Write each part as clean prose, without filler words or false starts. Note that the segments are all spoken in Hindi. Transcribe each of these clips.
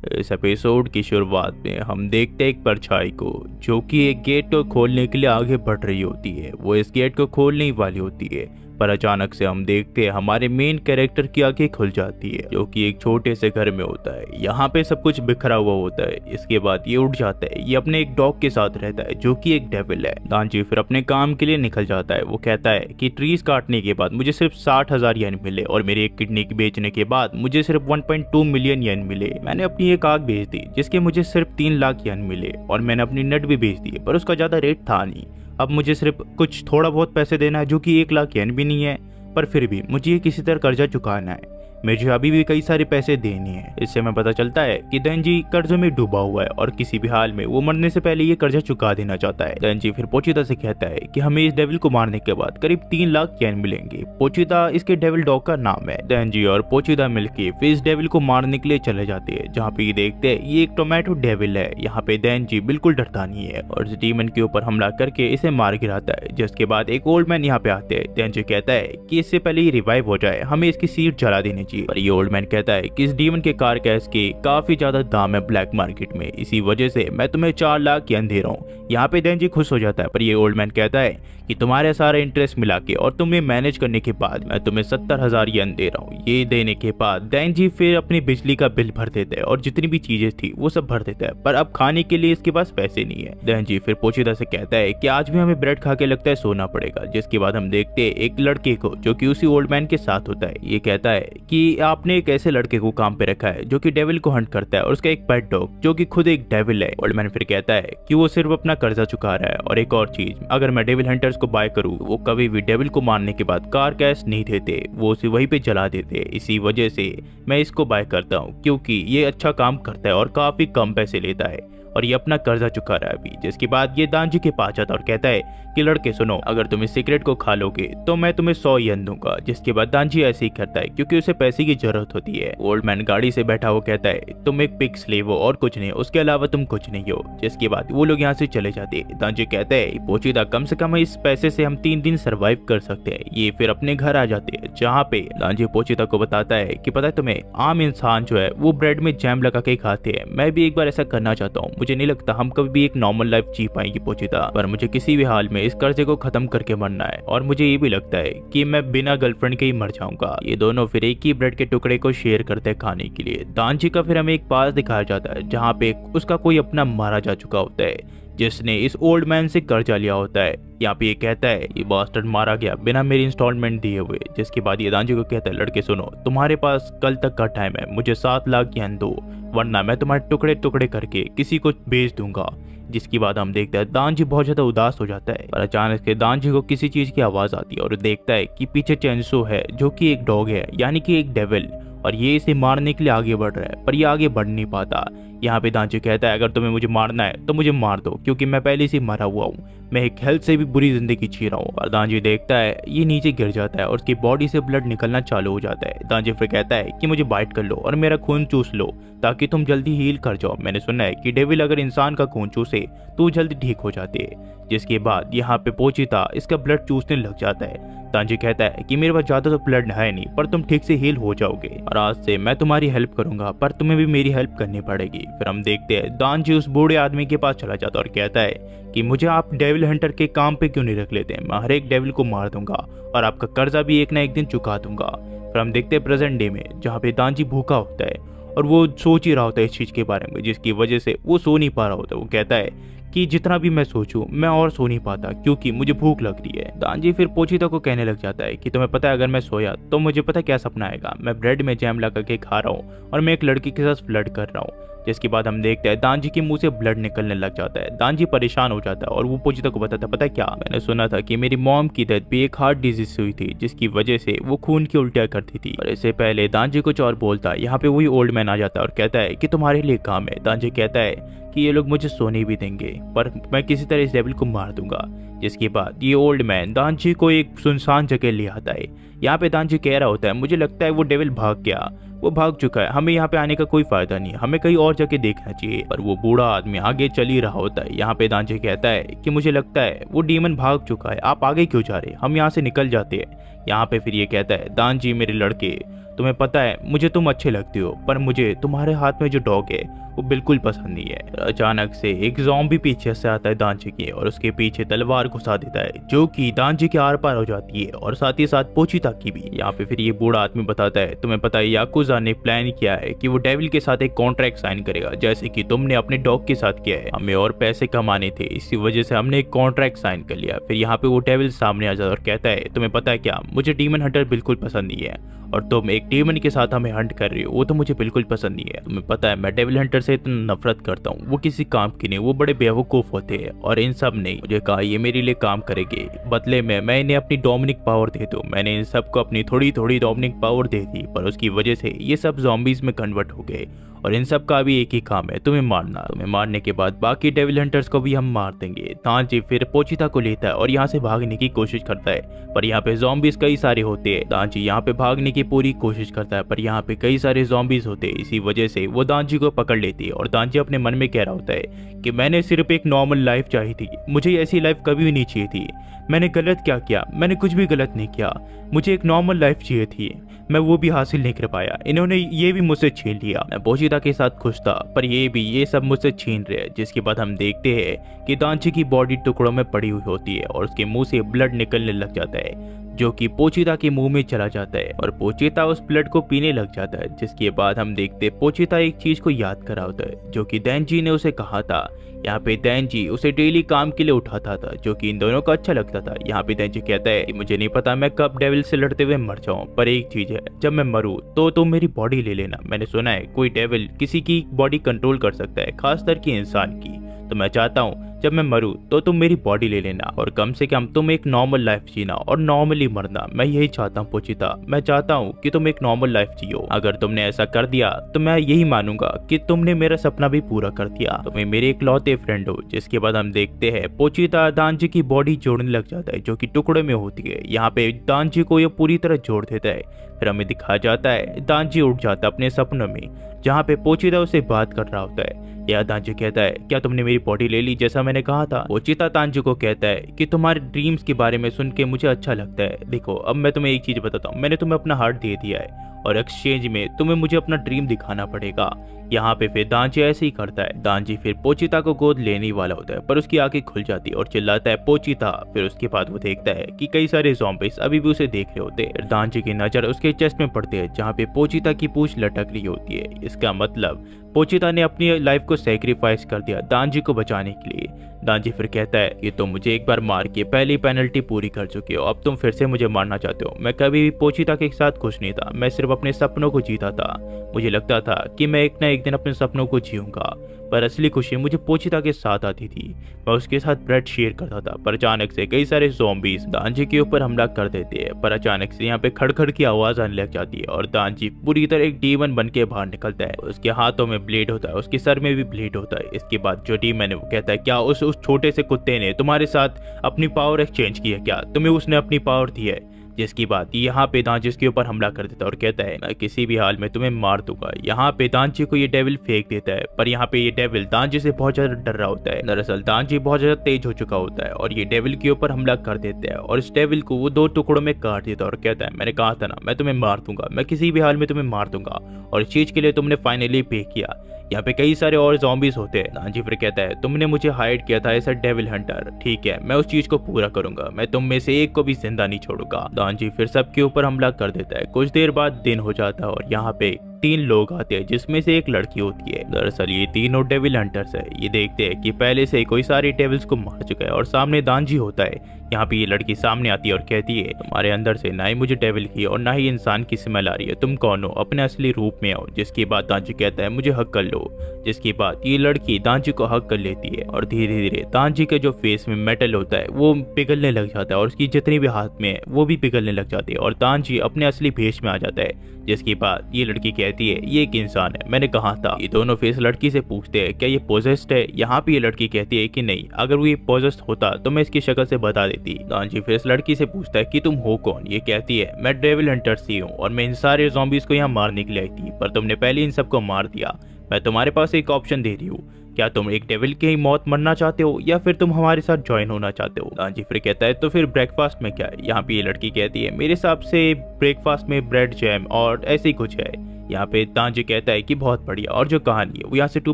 इस एपिसोड की शुरुआत में हम देखते हैं एक परछाई को जो कि एक गेट को खोलने के लिए आगे बढ़ रही होती है। वो इस गेट को खोलने ही वाली होती है, पर अचानक से हम देखते हैं हमारे मेन कैरेक्टर की आंखें खुल जाती है जो कि एक छोटे से घर में होता है। यहाँ पे सब कुछ बिखरा हुआ होता है। इसके बाद ये उठ जाता है। ये अपने एक डॉग के साथ रहता है जो कि एक डेविल है। दांजी फिर अपने काम के लिए निकल जाता है। वो कहता है कि ट्रीज काटने के बाद मुझे सिर्फ 60,000 येन मिले और मेरी एक किडनी की बेचने के बाद मुझे सिर्फ 1.2 मिलियन येन मिले। मैंने अपनी एक आग बेच दी जिसके मुझे सिर्फ 3 लाख येन मिले और मैंने अपनी नट भी बेच दी पर उसका ज्यादा रेट था नहीं। अब मुझे सिर्फ कुछ थोड़ा बहुत पैसे देना है जो कि 1 लाख येन भी नहीं है, पर फिर भी मुझे ये किसी तरह कर्जा चुकाना है। मुझे अभी भी कई सारे पैसे देने हैं। इससे हमें पता चलता है कि देंजी कर्जों में डूबा हुआ है और किसी भी हाल में वो मरने से पहले ये कर्जा चुका देना चाहता है। देंजी फिर पोचिता से कहता है कि हमें इस डेविल को मारने के बाद करीब 3 लाख येन मिलेंगे। पोचिता इसके डेविल डॉग का नाम है। देंजी और पोचिता मिलकर फिर इस डेविल को मारने के लिए चले जाते हैं, जहाँ पे ये देखते हैं ये एक टोमेटो डेविल है। यहाँ पे देंजी बिल्कुल डरता नहीं है और इस डीमन के ऊपर हमला करके इसे मार गिराता है। जिसके बाद एक ओल्ड मैन यहाँ पे आते हैं। देंजी कहता है कि इससे पहले ये रिवाइव हो जाए हमें इसकी सीट जला देनी चाहिए। पर ये ओल्ड मैन कहता है कि इस डीमन के कार कैश के काफी ज्यादा दाम है ब्लैक मार्केट में, इसी वजह से मैं तुम्हें 4 लाख येन दे रहा हूँ। यहाँ पे देंजी खुश हो जाता है, पर ये ओल्ड मैन कहता है कि तुम्हारे सारे इंटरेस्ट मिला के और तुम्हें मैनेज करने के बाद मैं तुम्हें 70,000 येन दे रहा हूँ। ये देने के बाद देंजी फिर अपनी बिजली का बिल भर देता है और जितनी भी चीजें थी वो सब भर देता है, पर अब खाने के लिए इसके पास पैसे नहीं है। देंजी फिर पोचिता से कहता है कि आज भी हमें ब्रेड खा के लगता है सोना पड़ेगा। जिसके बाद हम देखते हैं एक लड़के को जो कि उसी ओल्ड मैन के साथ होता है। ये कहता है कि आपने एक ऐसे लड़के को काम पे रखा है जो कि डेविल को हंट करता है और उसका एक पेट डॉग जो कि खुद एक डेविल है। ओल्ड मैन फिर कहता है कि वो सिर्फ अपना कर्जा चुका रहा है और एक और चीज, अगर मैं डेविल हंटर्स को बाय करूं वो कभी भी डेविल को मारने के बाद कार कैश नहीं देते, वो उसे वहीं पे जला देते। इसी वजह से मैं इसको बाय करता हूं क्योंकि ये अच्छा काम करता है और काफी कम पैसे लेता है और ये अपना कर्जा चुका रहा है अभी। जिसके बाद ये दांजी के पास जाता और कहता है कि लड़के सुनो, अगर तुम इस सिगरेट को खा लोगे तो मैं तुम्हें 100 येन दूंगा। जिसके बाद दांजी ऐसे ही करता है क्योंकि उसे पैसे की जरूरत होती है। ओल्ड मैन गाड़ी से बैठा वो कहता है तुम एक पिग स्लेव हो और कुछ नहीं, उसके अलावा तुम कुछ नहीं हो। जिसके बाद वो लोग यहाँ से चले जाते हैं। दांजी कहता है पोचिता कम से कम इस पैसे से हम 3 दिन सर्वाइव कर सकते हैं। ये फिर अपने घर आ जाते हैं, जहाँ पे दांजी पोचिता को बताता है कि पता है तुम्हें, आम इंसान जो है वो ब्रेड में जैम लगा के खाते हैं। मैं भी एक बार ऐसा करना चाहता हूँ। मुझे नहीं लगता हम कभी भी एक नॉर्मल लाइफ जी पाएंगे पोचिता, पर मुझे किसी भी हाल में इस कर्जे को खत्म करके मरना है और मुझे ये भी लगता है कि मैं बिना गर्लफ्रेंड के ही मर जाऊंगा। ये दोनों फिर एक ही ब्रेड के टुकड़े को शेयर करते हैं खाने के लिए। दांजी का फिर हमें एक पास दिखाया जाता है जहाँ पे उसका कोई अपना मारा जा चुका होता है जिसने इस ओल्ड मैन से कर्जा लिया होता है। यहाँ पे ये कहता है ये बास्टर्ड मारा गया बिना मेरी इंस्टॉलमेंट दिए हुए। जिसके बाद ये दांजी को कहता है लड़के सुनो, तुम्हारे पास कल तक का टाइम है, मुझे 7 लाख येन दो वरना मैं तुम्हारे टुकड़े टुकड़े करके किसी को बेच दूंगा। जिसके बाद हम देखते हैं दांजी बहुत ज्यादा उदास हो जाता है, पर अचानक से दांजी को किसी चीज की आवाज आती है और देखता है कि पीछे चेंसो है जो कि एक डॉग है, यानी कि एक डेविल, और ये इसे मारने के लिए आगे बढ़ रहा है पर ये आगे बढ़ नहीं पाता। यहाँ पे दांजी कहता है अगर तुम्हें मुझे मारना है तो मुझे मार दो क्योंकि मैं पहले से मरा हुआ हूँ, मैं एक हेल्थ से भी बुरी जिंदगी जी रहा हूँ। और दांजी देखता है ये नीचे गिर जाता है और उसकी बॉडी से ब्लड निकलना चालू हो जाता है। दांजी फिर कहता है कि मुझे बाइट कर लो और मेरा खून चूस लो ताकि तुम जल्दी हील कर जाओ। मैंने सुना है कि डेविल अगर इंसान का खून चूसे तो जल्दी ठीक हो जाते हैं। जिसके बाद यहाँ पे पोचिता इसका ब्लड चूसने लग जाता है। दांजी कहता है कि मेरे पास ज्यादा तो ब्लड है नहीं, पर तुम ठीक से हील हो जाओगे और आज से मैं तुम्हारी हेल्प करूंगा, पर तुम्हें भी मेरी हेल्प करनी पड़ेगी। फिर हम देखते हैं दांजी उस बूढ़े आदमी के पास चला जाता और कहता है कि मुझे आप डेविल हंटर के काम पे क्यों नहीं रख लेते, मैं हर एक डेविल को मार दूंगा और आपका कर्जा भी एक ना एक दिन चुका दूंगा। फिर हम देखते हैं प्रेजेंट डे में, जहाँ पे दांजी भूखा होता है और वो सोच ही रहा होता है इस चीज के बारे में, जिसकी वजह से वो सो नहीं पा रहा होता। वो कहता है कि जितना भी मैं सोचूं मैं और सो नहीं पाता क्योंकि मुझे भूख लग रही है। दांजी फिर पोचिता को कहने लग जाता है कि तुम्हें पता है अगर मैं सोया तो मुझे पता क्या सपना आएगा, मैं ब्रेड में जैम लगा के खा रहा हूँ और मैं एक लड़की के साथ फ्लर्ट कर रहा हूँ। जिसके बाद हम देखते हैं दांजी के मुंह से ब्लड निकलने लग जाता है। दांजी परेशान हो जाता है और वो पोचिता को बताता है पता क्या, मैंने सुना था कि मेरी मॉम की डेथ भी एक हार्ट डिजीज हुई थी जिसकी वजह से वो खून की उल्टियां करती थी। और इससे पहले दांजी कुछ और बोलता है, यहाँ पे वही ओल्ड मैन आ जाता है और कहता है कि तुम्हारे लिए काम है। दांजी कहता है कि ये लोग मुझे सोने भी देंगे पर मैं किसी तरह इस डेविल को मार दूंगा। जिसके बाद ये ओल्ड मैन दांजी को एक सुनसान जगह ले आता है। यहाँ पे दांजी कह रहा होता है मुझे लगता है वो डेविल भाग गया, वो भाग चुका है, हमें यहाँ पे आने का कोई फायदा नहीं, हमें कहीं और जाके देखना चाहिए। पर वो बूढ़ा आदमी आगे चल ही रहा होता है। यहाँ पे दांजी कहता है कि मुझे लगता है वो डीमन भाग चुका है, आप आगे क्यों जा रहे, हम यहाँ से निकल जाते हैं। यहाँ पे फिर ये कहता है दांजी मेरे लड़के तुम्हें पता है मुझे तुम अच्छे लगते हो, पर मुझे तुम्हारे हाथ में जो डॉग है वो बिल्कुल पसंद नहीं है। अचानक से एक ज़ॉम्बी पीछे से आता है दांजी के और उसके पीछे तलवार घुसा देता है, जो कि दांजी के आर पार हो जाती है और साथ ही साथ पोचिता की भी। यहाँ पे फिर ये बूढ़ा आदमी बताता है, तुम्हें पता है याकुजा ने प्लान किया है कि वो डेविल के साथ एक कॉन्ट्रैक्ट साइन करेगा, जैसे कि तुमने अपने डॉग के साथ किया है। हमें और पैसे कमाने थे, इसी वजह से हमने एक कॉन्ट्रैक्ट साइन कर लिया। फिर यहाँ पे वो डेविल सामने आ जाता है और कहता है, तुम्हें पता है क्या, मुझे डीमन हंटर बिल्कुल पसंद नहीं है, और तुम एक डीमन के साथ हमें हंट कर रही हो, वो तो मुझे बिल्कुल पसंद नहीं है। तुम्हें पता है मैं डेविल हंटर से इतना नफरत करता हूँ, वो किसी काम की नहीं, वो बड़े बेवकूफ होते हैं। और इन सब ने मुझे कहा ये मेरे लिए काम करेंगे, बदले में मैं इन्हें अपनी डोमिनिक पावर दे दूं। मैंने इन सबको अपनी थोड़ी थोड़ी डोमिनिक पावर दे दी, पर उसकी वजह से ये सब ज़ॉम्बीज में कन्वर्ट हो गए, और इन सब का भी एक ही काम है, तुम्हें मारना। तुम्हें मारने के बाद बाकी डेविल हंटर्स को भी हम मार देंगे। दांजी फिर पोचिता को लेता है और यहाँ से भागने की कोशिश करता है, पर यहाँ पे ज़ॉम्बीज कई सारे होते हैं। दांजी यहाँ पे भागने की पूरी कोशिश करता है, पर यहाँ पे कई सारे ज़ॉम्बीज होते हैं। इसी वजह से वो दांजी को पकड़ लेती है और दांजी अपने मन में कह रहा होता है कि मैंने सिर्फ एक नॉर्मल लाइफ चाहिए थी, मुझे ऐसी लाइफ कभी भी नहीं चाहिए थी। मैंने गलत क्या किया? मैंने कुछ भी गलत नहीं किया, मुझे एक नॉर्मल लाइफ चाहिए थी, मैं वो भी हासिल नहीं कर पाया। इन्होंने ये भी मुझसे छीन लिया। मैं पोचिता के साथ खुश था, पर ये सब मुझसे छीन रहे हैं। जिसके बाद हम देखते हैं कि दांची की बॉडी टुकड़ों में पड़ी हुई होती है और उसके मुंह से ब्लड निकलने लग जाता है, जो कि पोचिता के मुंह में चला जाता है और पोचिता उस ब्लड को पीने लग जाता है। जिसके बाद हम देखते पोचिता एक चीज को याद करा होता है, जो कि दैनजी ने उसे कहा था। यहाँ पे दैनजी उसे डेली काम के लिए उठाता था, जो कि इन दोनों को अच्छा लगता था। यहाँ पे दैनजी कहता है कि मुझे नहीं पता मैं कब डेविल से लड़ते हुए मर जाऊं, पर एक चीज है, जब मैं मरूं तो तुम मेरी बॉडी ले लेना। मैंने सुना है कोई डेविल किसी की बॉडी कंट्रोल कर सकता है, खासकर की इंसान की, तो मैं चाहता हूँ जब मैं मरूं तो तुम मेरी बॉडी ले लेना, और कम से कम तुम एक नॉर्मल लाइफ जीना और नॉर्मली मरना। मैं यही चाहता हूँ पोचिता, मैं चाहता हूँ कि तुम एक नॉर्मल लाइफ जियो। अगर तुमने ऐसा कर दिया तो मैं यही मानूंगा कि तुमने मेरा सपना भी पूरा कर दिया, तुम्हें मेरे इकलौते फ्रेंड हो। जिसके बाद हम देखते हैं पोचिता दांजी की बॉडी जोड़ने लग जाता है, जो कि टुकड़े में होती है। यहाँ पे दांजी को ये पूरी तरह जोड़ देता है। फिर हमें दिखाया जाता है दांजी उठ जाता है अपने सपनों में, जहाँ पे पोचिता उसे बात कर रहा होता है। यह दांजी कहता है, क्या तुमने मेरी बॉडी ले ली जैसा मैंने कहा था? पोचिता दांजी को कहता है कि तुम्हारे ड्रीम्स के बारे में सुन के मुझे अच्छा लगता है। देखो अब मैं तुम्हें एक चीज बताता हूँ, मैंने तुम्हें अपना हार्ट दे दिया है और एक्सचेंज में तुम्हें मुझे अपना ड्रीम दिखाना पड़ेगा। यहाँ पे फिर दांजी ऐसे ही करता है। दांजी फिर पोचिता को गोद लेने वाला होता है, पर उसकी आंखें खुल जाती है और चिल्लाता है पोचिता। फिर उसके बाद वो देखता है कि कई सारे ज़ॉम्बीज अभी भी उसे देख रहे होते हैं। दांजी की नजर उसके चेस्ट में पड़ती है, जहाँ पे पोचिता की पूंछ लटक रही होती है। इसका मतलब पोचिता ने अपनी लाइफ को सैक्रिफाइस कर दिया दांजी को बचाने के लिए। दांजी फिर कहता है कि तुम मुझे एक बार मार के पहली पेनल्टी पूरी कर चुके हो, अब तुम फिर से मुझे मारना चाहते हो। मैं कभी भी पोचिता के साथ खुश नहीं था, मैं सिर्फ अपने सपनों को जीता था। मुझे लगता था कि मैं एक ना एक दिन अपने सपनों को जीऊंगा, पर असली खुशी मुझे पोचिता के साथ आती थी। मैं उसके साथ ब्रेड शेयर करता था। पर अचानक से कई सारे ज़ॉम्बीज दांजी के ऊपर हमला कर देते हैं। पर अचानक से यहाँ पे खड़खड़ की आवाज आने लग जाती है और दांजी पूरी तरह एक डीमन बन के बाहर निकलता है। उसके हाथों में ब्लेड होता है, उसके सर में भी ब्लेड होता है। इसके बाद जो डीमन है वो कहता है, क्या उस छोटे से कुत्ते ने तुम्हारे साथ अपनी पावर एक्सचेंज की है? क्या तुम्हें उसने अपनी पावर दी है? जिसकी बात यहाँ पे दांजी के ऊपर हमला कर देता है और कहता है, मैं किसी भी हाल में तुम्हें मार दूंगा। यहाँ पे दांजी को ये डेविल फेंक देता है, पर यहाँ पे ये डेविल दांजी से बहुत ज्यादा डर रहा होता है। दरअसल दांजी बहुत ज्यादा तेज हो चुका होता है और ये डेविल के ऊपर हमला कर देता है और इस डेविल को वो दो टुकड़ों में काट देता है और कहता है, मैंने कहा था ना मैं तुम्हें मार दूंगा, मैं किसी भी हाल में तुम्हें मार दूंगा, और इस चीज के लिए तुमने फाइनली पे किया। यहाँ पे कई सारे और ज़ॉम्बीज होते हैं। दांजी फिर कहता है, तुमने मुझे हाइड किया था एज अ डेविल हंटर, ठीक है मैं उस चीज को पूरा करूंगा, मैं तुम में से एक को भी जिंदा नहीं छोड़ूंगा। दांजी फिर सबके ऊपर हमला कर देता है। कुछ देर बाद दिन हो जाता है और यहाँ पे 3 लोग आते हैं, जिसमें से एक लड़की होती है। दरअसल ये तीनों डेविल हंटर्स है। ये देखते हैं कि पहले से कोई सारे डेविल्स को मार चुका है और सामने दांजी होता है। यहाँ पे ये लड़की सामने आती है और कहती है, तुम्हारे अंदर से ना ही मुझे डेविल की और ना ही इंसान की स्मेल आ रही है, तुम कौन हो? अपने असली रूप में आओ। जिसके बाद दांजी कहता है, मुझे हक कर लो। जिसके बाद ये लड़की दांजी को हक कर लेती है और धीरे धीरे दांजी के जो फेस में मेटल होता है वो पिघलने लग जाता है और उसकी जितनी भी हाथ में है वो भी पिघलने लग जाती है और दांजी अपने असली भेष में आ जाता है। जिसके बाद ये लड़की कहती है, ये एक इंसान है, मैंने कहा था। ये दोनों फेस लड़की से पूछते हैं, क्या ये पोजेस्ड है? यहाँ पे ये लड़की कहती है कि नहीं, अगर वो ये पोजेस्ड होता तो मैं इसकी शक्ल से बता देती। दांजी फेस लड़की से पूछता है कि तुम हो कौन? ये कहती है, मैं डेविल हंटर सी हूँ और मैं इन सारे ज़ॉम्बीज को यहाँ मारने के लिए आई थी, पर तुमने पहले इन सबको मार दिया। मैं तुम्हारे पास एक ऑप्शन दे रही हूँ, क्या तुम एक डेविल की ही मौत मरना चाहते हो या फिर तुम हमारे साथ ज्वाइन होना चाहते हो? तांजी फिर कहता है तो फिर ब्रेकफास्ट में क्या है? यहाँ पे ये लड़की कहती है मेरे हिसाब से ब्रेकफास्ट में ब्रेड जैम और ऐसे ही कुछ है। यहाँ पे तांजी कहता है कि बहुत बढ़िया, और जो कहानी है वो यहाँ से टू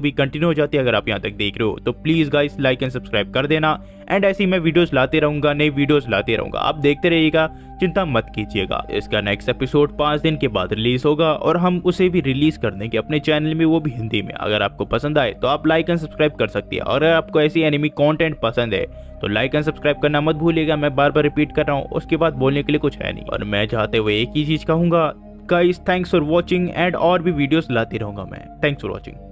बी कंटिन्यू हो जाती है। अगर आप यहाँ तक देख रहे हो तो please guys like and subscribe कर देना, एंड ऐसे ही मैं वीडियोस लाते रहूंगा, नई वीडियोस लाते रहूंगा, आप देखते रहिएगा, चिंता मत कीजिएगा। इसका नेक्स्ट एपिसोड 5 दिन के बाद रिलीज होगा और हम उसे भी रिलीज कर देंगे अपने चैनल में, वो भी हिंदी में। अगर आपको पसंद आए तो आप लाइक एंड सब्सक्राइब कर सकती है, और अगर आपको ऐसी एनिमी कंटेंट पसंद है तो लाइक एंड सब्सक्राइब करना मत भूलिएगा। मैं बार बार रिपीट कर रहा हूँ, उसके बाद बोलने के लिए कुछ है नहीं, और मैं चाहते हुए एक ही चीज कहूंगा guys, thanks for watching, and और भी वीडियोस लाते रहूंगा मैं। Thanks for watching.